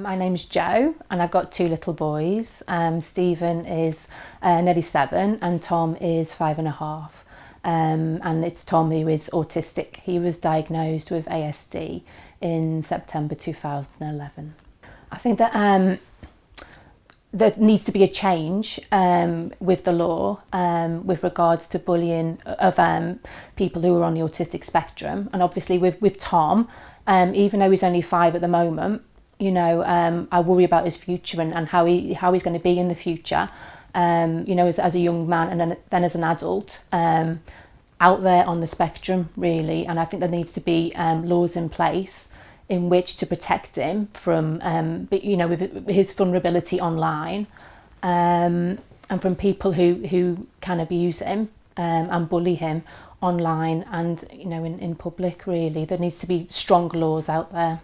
My name's Jo and I've got two little boys. Stephen is nearly 7 and Tom is 5.5. And it's Tom who is autistic. He was diagnosed with ASD in September 2011. I think that there needs to be a change with the law with regards to bullying of people who are on the autistic spectrum. And obviously with Tom, even though he's only 5 at the moment, you know, I worry about his future and how he's going to be in the future, you know, as a young man and then as an adult, out there on the spectrum, really. And I think there needs to be laws in place in which to protect him from, you know, with his vulnerability online, and from people who can abuse him and bully him online and, you know, in public, really. There needs to be strong laws out there.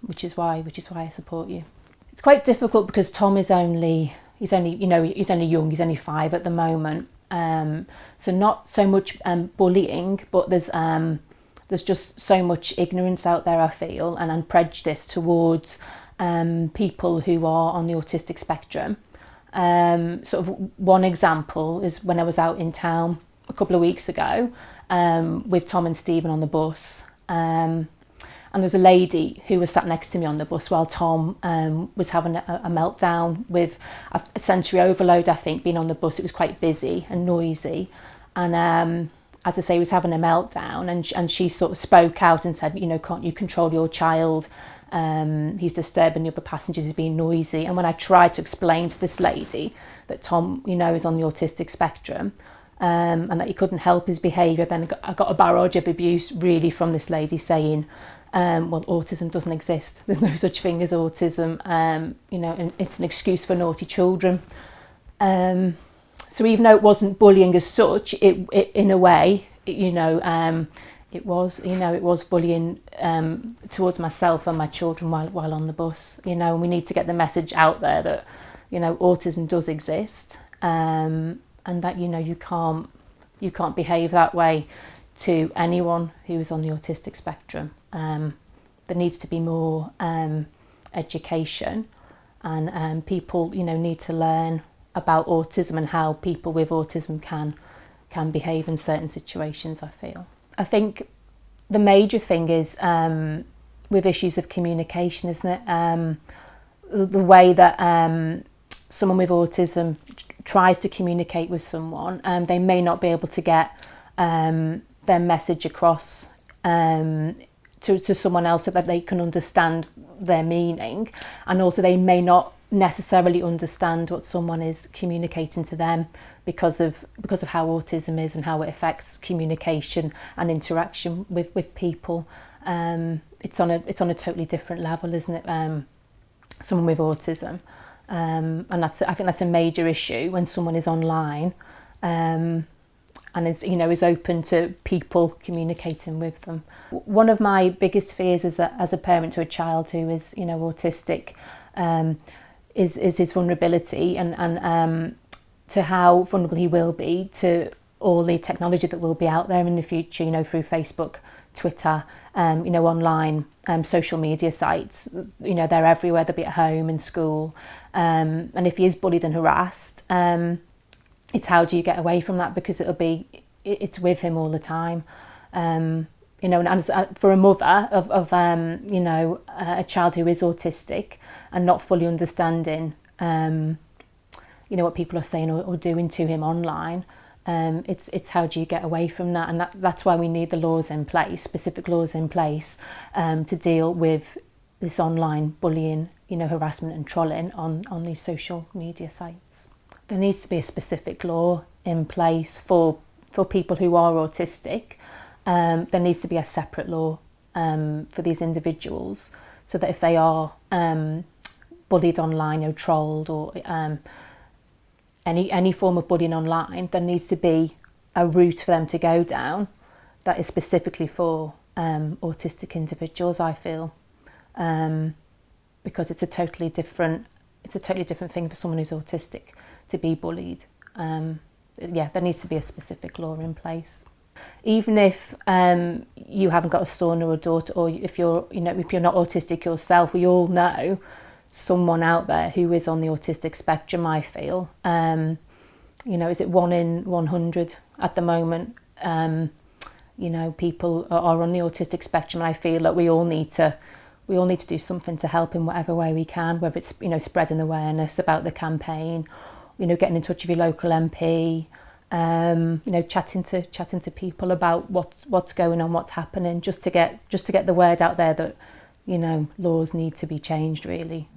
Which is why I support you. It's quite difficult because Tom is only young, he's only 5 at the moment. So not so much bullying, but there's just so much ignorance out there, I feel, and prejudice towards people who are on the autistic spectrum. Sort of one example is when I was out in town a couple of weeks ago with Tom and Stephen on the bus. And there was a lady who was sat next to me on the bus while Tom was having a meltdown with a sensory overload, I think, being on the bus. It was quite busy and noisy. And as I say, he was having a meltdown and she sort of spoke out and said, you know, can't you control your child? He's disturbing the other passengers, he's being noisy. And when I tried to explain to this lady that Tom, you know, is on the autistic spectrum, and that he couldn't help his behaviour, then I got a barrage of abuse really from this lady saying, well, autism doesn't exist. There's no such thing as autism, you know, and it's an excuse for naughty children. So even though it wasn't bullying as such, it in a way, you know, it was bullying towards myself and my children while on the bus, you know. And we need to get the message out there that, you know, autism does exist, and that, you know, you can't behave that way to anyone who is on the autistic spectrum. There needs to be more education, and people, you know, need to learn about autism and how people with autism can behave in certain situations, I feel. I think the major thing is with issues of communication, isn't it? The way that someone with autism tries to communicate with someone, they may not be able to get their message across to someone else so that they can understand their meaning, and also they may not necessarily understand what someone is communicating to them because of how autism is and how it affects communication and interaction with people. It's on a totally different level, isn't it? Someone with autism, and I think that's a major issue when someone is online. And is, you know, is open to people communicating with them. One of my biggest fears as a parent to a child who is, you know, autistic, is his vulnerability and to how vulnerable he will be to all the technology that will be out there in the future, you know, through Facebook, Twitter, you know, online, social media sites. You know, they're everywhere. They'll be at home, in school, and if he is bullied and harassed, it's how do you get away from that, because it's with him all the time. You know, and for a mother of you know, a child who is autistic and not fully understanding, you know, what people are saying or doing to him online, it's how do you get away from that? And that's why we need the laws in place, specific laws in place, to deal with this online bullying, you know, harassment and trolling on these social media sites. There needs to be a specific law in place for people who are autistic. There needs to be a separate law for these individuals, so that if they are bullied online or trolled or any form of bullying online, there needs to be a route for them to go down that is specifically for autistic individuals, I feel, because it's a totally different thing for someone who's autistic to be bullied. Yeah, there needs to be a specific law in place. Even if you haven't got a son or a daughter, or if you're not autistic yourself, we all know someone out there who is on the autistic spectrum, I feel. Is it 1 in 100 at the moment? People are on the autistic spectrum, and I feel that we all need to do something to help in whatever way we can, whether it's spreading awareness about the campaign, getting in touch with your local MP, chatting to people about what's going on, what's happening, just to get the word out there that laws need to be changed, really.